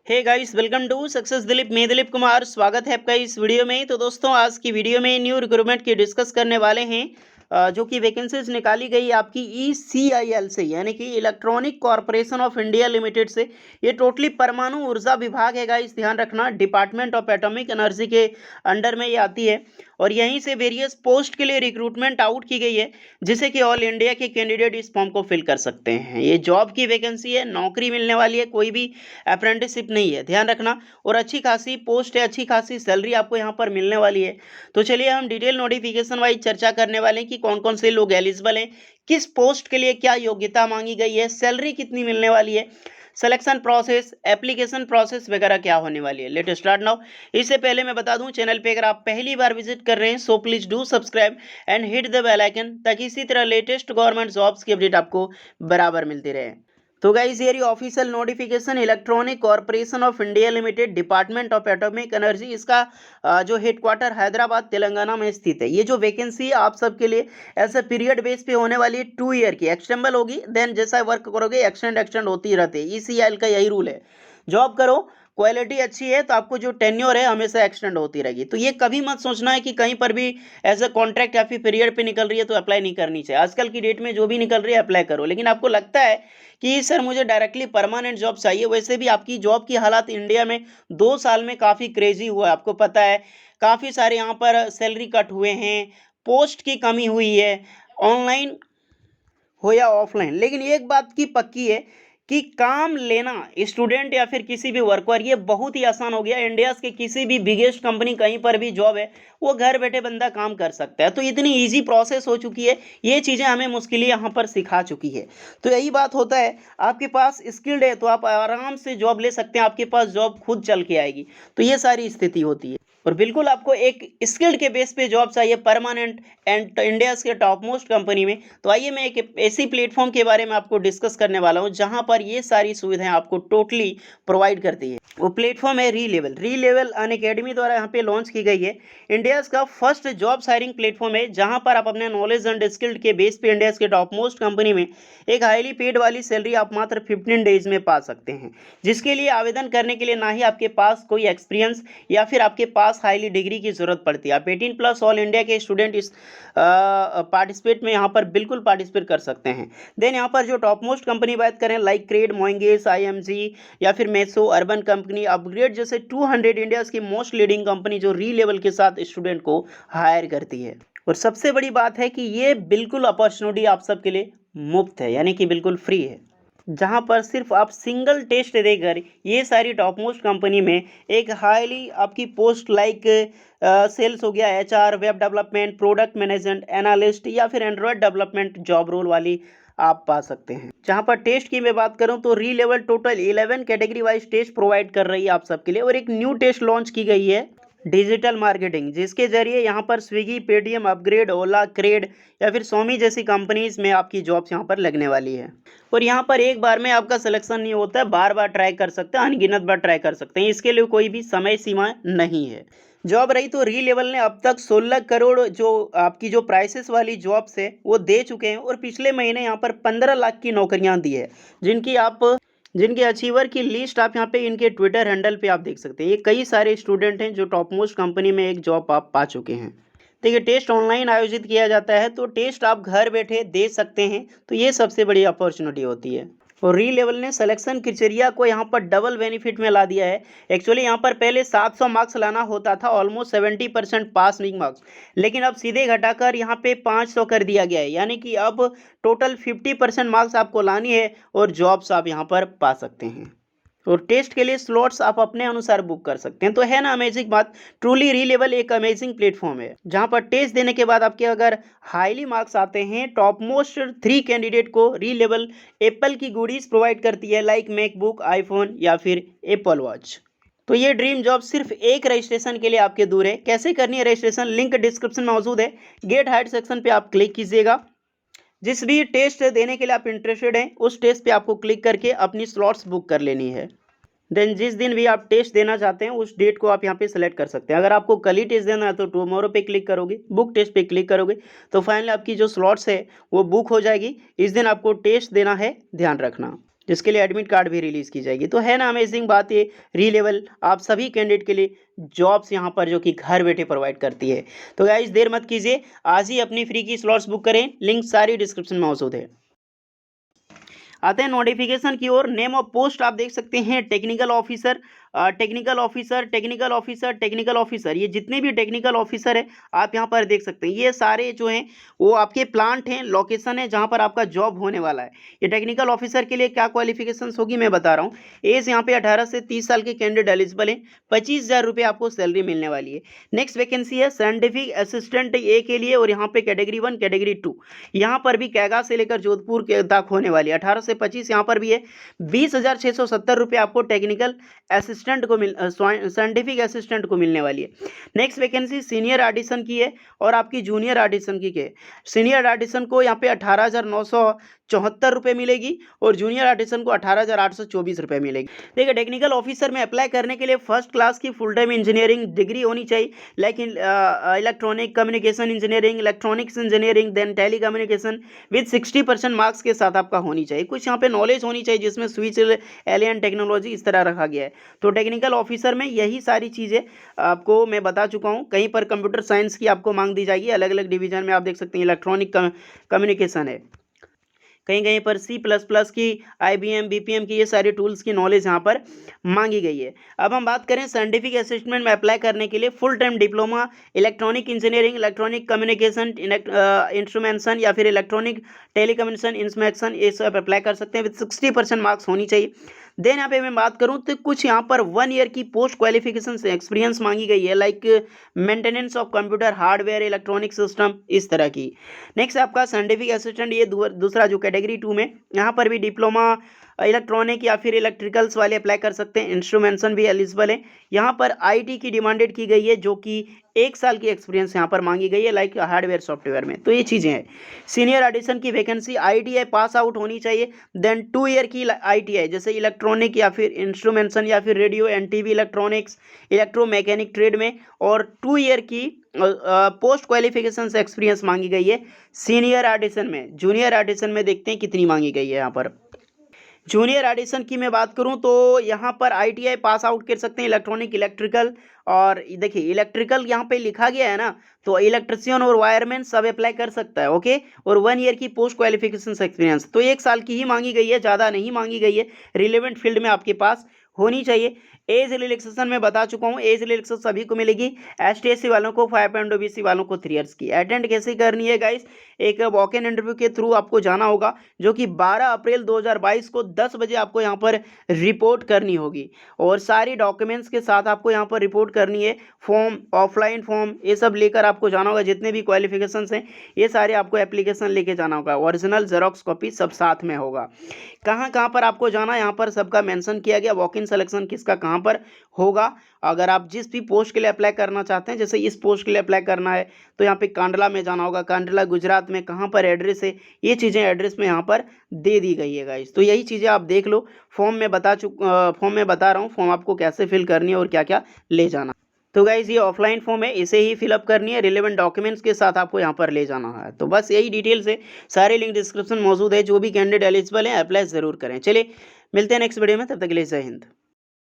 Hey guys, welcome to success Dilip. मैं दिलीप कुमार स्वागत है आपका इस वीडियो में। तो दोस्तों, आज की वीडियो में न्यू रिक्रूटमेंट की डिस्कस करने वाले हैं जो कि वैकेंसीज निकाली गई आपकी ECIL से, यानी कि electronic corporation of India limited से। ये टोटली परमाणु ऊर्जा विभाग है गाइस, ध्यान रखना, डिपार्टमेंट ऑफ एटॉमिक एनर्जी के अंडर में ये आती है और यहीं से वेरियस पोस्ट के लिए रिक्रूटमेंट आउट की गई है, जिसे कि ऑल इंडिया के कैंडिडेट इस फॉर्म को फिल कर सकते हैं। ये जॉब की वैकेंसी है, नौकरी मिलने वाली है, कोई भी अप्रेंटिसशिप नहीं है, ध्यान रखना। और अच्छी खासी पोस्ट है, अच्छी खासी सैलरी आपको यहाँ पर मिलने वाली है। तो चलिए हम डिटेल नोटिफिकेशन वाइज चर्चा करने वाले हैं कि कौन कौन से लोग एलिजिबल हैं, किस पोस्ट के लिए क्या योग्यता मांगी गई है, सैलरी कितनी मिलने वाली है, सिलेक्शन प्रोसेस, एप्लीकेशन प्रोसेस वगैरह क्या होने वाली है। Let start now. इससे पहले मैं बता दूं, चैनल पे अगर आप पहली बार विजिट कर रहे हैं so please do subscribe and hit the bell icon, ताकि इसी तरह लेटेस्ट गवर्नमेंट जॉब्स की अपडेट आपको बराबर मिलती रहे। तो गाइस, ये official notification electronic corporation of India limited, department of atomic energy, इसका जो हेडक्वार्टर हैदराबाद तेलंगाना में स्थित है। ये जो वैकेंसी है आप सबके लिए ऐसे पीरियड बेस पे होने वाली है, 2 ईयर की, एक्सटेंबल होगी, देन जैसा वर्क करोगे एक्सटेंड होती रहती है। ECIL का यही रूल है, जॉब करो, क्वालिटी अच्छी है तो आपको जो टेन्योर है हमेशा एक्सटेंड होती रहेगी। तो ये कभी मत सोचना है कि कहीं पर भी एज अ कॉन्ट्रैक्ट या फिर पीरियड पे निकल रही है तो अप्लाई नहीं करनी चाहिए। आजकल की डेट में जो भी निकल रही है अप्लाई करो। लेकिन आपको लगता है कि सर मुझे डायरेक्टली परमानेंट जॉब चाहिए, वैसे भी आपकी जॉब की हालात इंडिया में 2 साल में काफ़ी क्रेजी हुआ है, आपको पता है। काफ़ी सारे यहाँ पर सैलरी कट हुए हैं, पोस्ट की कमी हुई है, ऑनलाइन हो या ऑफलाइन। लेकिन एक बात की पक्की है कि काम लेना स्टूडेंट या फिर किसी भी वर्कर, ये बहुत ही आसान हो गया। इंडिया के किसी भी बिगेस्ट कंपनी, कहीं पर भी जॉब है, वो घर बैठे बंदा काम कर सकता है। तो इतनी इजी प्रोसेस हो चुकी है, ये चीज़ें हमें मुश्किलें यहाँ पर सिखा चुकी है। तो यही बात होता है, आपके पास स्किल्ड है तो आप आराम से जॉब ले सकते हैं, आपके पास जॉब खुद चल के आएगी। तो ये सारी स्थिति होती है और बिल्कुल आपको एक स्किल्ड के बेस पे जॉब चाहिए, परमानेंट एंड इंडिया के टॉप मोस्ट कंपनी में। तो आइए मैं एक ऐसी प्लेटफॉर्म के बारे में आपको डिस्कस करने वाला हूं जहां पर ये सारी सुविधाएं आपको टोटली प्रोवाइड करती है। वो प्लेटफॉर्म है री लेवल अन अकेडमी द्वारा यहाँ पे लॉन्च की गई है। इंडिया का फर्स्ट जॉब हायरिंग प्लेटफॉर्म है जहां पर आप अपने नॉलेज एंड स्किल्ड के बेस पे इंडिया के टॉप मोस्ट कंपनी में एक हाईली पेड वाली सैलरी आप मात्र 15 डेज में पा सकते हैं। जिसके लिए आवेदन करने के लिए ना ही आपके पास कोई एक्सपीरियंस या फिर आपके पास हाईली डिग्री की जरूरत पड़ती है। आप 18+ ऑल इंडिया के स्टूडेंट इस पार्टिसिपेट में यहाँ पर बिल्कुल पार्टिसिपेट कर सकते हैं। देन यहाँ पर जो टॉप मोस्ट कंपनी बात करें, लाइक क्रेड, मोइंगेस, IMG या फिर मेसो, अर्बन कंपनी, अपग्रेड जैसे 200 इंडिया की मोस्ट लीडिंग कंपनी जो री लेवल के साथ स्टूडेंट को हायर करती है। और सबसे बड़ी बात है कि ये बिल्कुल अपॉर्चुनिटी आप सबके लिए मुफ्त है, यानी कि बिल्कुल फ्री है, जहां पर सिर्फ आप सिंगल टेस्ट देकर ये सारी टॉप मोस्ट कंपनी में एक हाईली आपकी पोस्ट लाइक सेल्स हो गया, HR, web development, product management, analyst या फिर एंड्रॉयड डेवलपमेंट जॉब रोल वाली आप पा सकते हैं। जहां पर टेस्ट की मैं बात करूं तो री level total 11 category wise test provide कर रही है आप सबके लिए। और एक न्यू टेस्ट लॉन्च की गई है, डिजिटल मार्केटिंग, जिसके जरिए यहाँ पर स्विगी, पेटीएम, अपग्रेड, ओला, क्रेड या फिर सोमी जैसी कंपनीज में आपकी जॉब्स यहाँ पर लगने वाली है। और यहाँ पर एक बार में आपका सिलेक्शन नहीं होता है, बार बार ट्राई कर सकते हैं, अनगिनत बार ट्राई कर सकते हैं, इसके लिए कोई भी समय सीमा नहीं है। जॉब रही तो री लेवल ने अब तक 16 करोड़ जो आपकी जो प्राइसेस वाली जॉब्स है वो दे चुके हैं और पिछले महीने यहाँ पर 15 लाख की नौकरियां दी है, जिनके अचीवर की लिस्ट आप यहाँ पे इनके ट्विटर हैंडल पे आप देख सकते हैं। ये कई सारे स्टूडेंट हैं जो टॉप मोस्ट कंपनी में एक जॉब आप पा चुके हैं। देखिए, टेस्ट ऑनलाइन आयोजित किया जाता है तो टेस्ट आप घर बैठे दे सकते हैं, तो ये सबसे बड़ी अपॉर्चुनिटी होती है। और री लेवल ने सिलेक्शन क्राइटेरिया को यहाँ पर डबल बेनिफिट में ला दिया है। एक्चुअली यहाँ पर पहले 700 मार्क्स लाना होता था, ऑलमोस्ट 70% पासिंग मार्क्स, लेकिन अब सीधे घटाकर यहाँ पे 500 कर दिया गया है, यानी कि अब टोटल 50% मार्क्स आपको लानी है और जॉब्स आप यहाँ पर पा सकते हैं। और टेस्ट के लिए स्लॉट्स आप अपने अनुसार बुक कर सकते हैं। तो है ना अमेजिंग बात। ट्रूली री लेवल एक अमेजिंग प्लेटफॉर्म है जहां पर टेस्ट देने के बाद आपके अगर हाईली मार्क्स आते हैं, टॉप मोस्ट 3 कैंडिडेट को री लेवल एप्पल की गुडीज प्रोवाइड करती है, लाइक मैकबुक, आईफोन या फिर एप्पल वॉच। तो ये ड्रीम जॉब सिर्फ एक रजिस्ट्रेशन के लिए आपके दूर है। कैसे करनी है रजिस्ट्रेशन, लिंक डिस्क्रिप्शन में मौजूद है, गेट हाइड सेक्शन पे आप क्लिक कीजिएगा। जिस भी टेस्ट देने के लिए आप इंटरेस्टेड हैं उस टेस्ट पे आपको क्लिक करके अपनी स्लॉट्स बुक कर लेनी है। देन जिस दिन भी आप टेस्ट देना चाहते हैं उस डेट को आप यहाँ पे सेलेक्ट कर सकते हैं। अगर आपको कल ही टेस्ट देना है तो टुमारो पे क्लिक करोगे, बुक टेस्ट पे क्लिक करोगे तो फाइनली आपकी जो स्लॉट्स है वो बुक हो जाएगी। इस दिन आपको टेस्ट देना है, ध्यान रखना। जिसके लिए एडमिट कार्ड भी रिलीज़ की जाएगी। तो है ना अमेजिंग बात ये री लेवल आप सभी कैंडिडेट के लिए जॉब्स यहाँ पर जो कि घर बैठे प्रोवाइड करती है। तो गाइस देर मत कीजिए, आज ही अपनी फ्री की स्लॉट्स बुक करें, लिंक सारी डिस्क्रिप्शन में मौजूद है। आते हैं नोटिफिकेशन की ओर। नेम ऑफ पोस्ट आप देख सकते हैं technical officer, technical officer, technical officer, technical officer, ये जितने भी टेक्निकल ऑफिसर है आप यहाँ पर देख सकते हैं। ये सारे जो हैं वो आपके प्लांट हैं, लोकेशन है जहाँ पर आपका जॉब होने वाला है। ये टेक्निकल ऑफिसर के लिए क्या क्वालिफिकेशंस होगी मैं बता रहा हूँ। एज यहाँ पे 18 से 30 साल के कैंडिडेट एलिजिबल हैं, 25,000 रुपये आपको सैलरी मिलने वाली है। नेक्स्ट वैकेंसी है साइंटिफिक असिस्टेंट ए के लिए, और यहाँ पे कैटेगरी 1 कैटेगरी 2 यहाँ पर भी कैगा से लेकर जोधपुर के तक होने वाली है। 18 से 25 यहाँ पर भी है। 20,670 रुपये आपको टेक्निकल असिस्टेंट को साइंटिफिक असिस्टेंट को मिलने वाली है। नेक्स्ट वैकेंसी सीनियर आर्टिसन की है और आपकी जूनियर आर्टिसन की है। सीनियर आर्टिसन को यहाँ पे 18,974 रुपये मिलेगी और जूनियर आर्टिसन को 18,824 रुपये मिलेगी। देखिए टेक्निकल ऑफिसर में अप्लाई करने के लिए फर्स्ट क्लास की फुल टाइम इंजीनियरिंग डिग्री होनी चाहिए, like electronic communication engineering, electronics engineering, then telecommunication with 60% marks के साथ आपका होनी चाहिए। कुछ यहाँ पे नॉलेज होनी चाहिए जिसमें स्विच एलियन टेक्नोलॉजी इस तरह रखा गया है। तो टेक्निकल ऑफिसर में यही सारी चीज़ें आपको मैं बता चुका हूँ। कहीं पर कंप्यूटर साइंस की आपको मांग दी जाएगी, अलग अलग डिवीजन में आप देख सकते हैं इलेक्ट्रॉनिक कम्युनिकेशन है, कहीं कहीं पर C++ की, IBM BPM की, ये सारे टूल्स की नॉलेज यहाँ पर मांगी गई है। अब हम बात करें साइंटिफिक असिस्टेंट में अप्लाई करने के लिए full time diploma electronic engineering, electronic communication instrumentation या फिर इलेक्ट्रॉनिक टेलीकम्युनिकेशन इंस्ट्रूमेंटेशन, ये सब अप्लाई कर सकते हैं विद 60% मार्क्स होनी चाहिए। देन यहाँ पे मैं बात करूँ तो कुछ यहाँ पर 1 ईयर की पोस्ट क्वालिफिकेशन से एक्सपीरियंस मांगी गई है, like maintenance of computer hardware electronic system इस तरह की। नेक्स्ट आपका साइंटिफिक असिस्टेंट, ये दूसरा जो कैटेगरी 2 में यहाँ पर भी डिप्लोमा इलेक्ट्रॉनिक या फिर इलेक्ट्रिकल्स वाले अप्लाई कर सकते हैं। इंस्ट्रूमेंटेशन भी एलिजिबल है। यहाँ पर IT की डिमांडेड की गई है, जो कि 1 साल की एक्सपीरियंस यहाँ पर मांगी गई है, लाइक हार्डवेयर सॉफ्टवेयर में। तो ये चीज़ें हैं। सीनियर एडिशन की वैकेंसी ITI पास आउट होनी चाहिए, देन 2 ईयर की ITI जैसे इलेक्ट्रॉनिक या फिर इंस्ट्रूमेंटेशन या फिर radio and TV electronics, electromechanic trade में, और 2 ईयर की पोस्ट क्वालिफिकेशन से एक्सपीरियंस मांगी गई है सीनियर आर्टिसन में। जूनियर आर्टिसन में देखते हैं कितनी मांगी गई है। यहाँ पर जूनियर एडिशन की मैं बात करूं तो यहाँ पर ITI पास आउट कर सकते हैं, इलेक्ट्रॉनिक इलेक्ट्रिकल, और देखिए इलेक्ट्रिकल यहाँ पे लिखा गया है ना, तो इलेक्ट्रिशियन और वायरमैन सब अप्लाई कर सकता है। ओके, और 1 ईयर की पोस्ट क्वालिफिकेशन एक्सपीरियंस, तो 1 साल की ही मांगी गई है, ज़्यादा नहीं मांगी गई है। रिलेवेंट फील्ड में आपके पास होनी चाहिए। एज रिलैक्सेशन में बता चुका हूँ, एज रिलैक्सेशन सभी को मिलेगी। ST/SC वालों को 5 एंड OBC वालों को 3 ईयर्स की। अटेंड कैसे करनी है गाइस, एक वॉक इन इंटरव्यू के थ्रू आपको जाना होगा, जो कि 12 अप्रैल 2022 को 10 बजे आपको यहाँ पर रिपोर्ट करनी होगी, और सारी डॉक्यूमेंट्स के साथ आपको यहाँ पर रिपोर्ट करनी है। फॉर्म, ऑफलाइन फॉर्म, ये सब लेकर आपको जाना होगा। जितने भी क्वालिफिकेशंस हैं ये सारे आपको एप्लीकेशन लेके जाना होगा, ओरिजिनल जेरोक्स कॉपी सब साथ में होगा। कहाँ कहाँ पर आपको जाना, यहाँ पर सबका मेंशन किया गया। वॉक इन सिलेक्शन किसका कहाँ पर होगा, अगर आप जिस भी पोस्ट के लिए अप्लाई करना चाहते हैं, जैसे इस पोस्ट के लिए अप्लाई करना है तो यहाँ पे कांडला में जाना होगा। कांडला गुजरात में कहाँ पर एड्रेस है, ये चीज़ें एड्रेस में यहाँ पर दे दी गई है गाइस। तो यही चीज़ें आप देख लो। फॉर्म में बता रहा हूँ फॉर्म आपको कैसे फिल करनी है और क्या क्या ले जाना। तो गाइज ये ऑफलाइन फॉर्म है, इसे ही फिलअप करनी है, रिलेवेंट डॉक्यूमेंट्स के साथ आपको यहाँ पर ले जाना है। तो बस यही डिटेल्स है, सारे लिंक डिस्क्रिप्शन मौजूद है। जो भी कैंडिडेट एलिजिबल है अप्लाई ज़रूर करें। चलिए मिलते हैं नेक्स्ट वीडियो में, तब तक के लिए जय हिंद।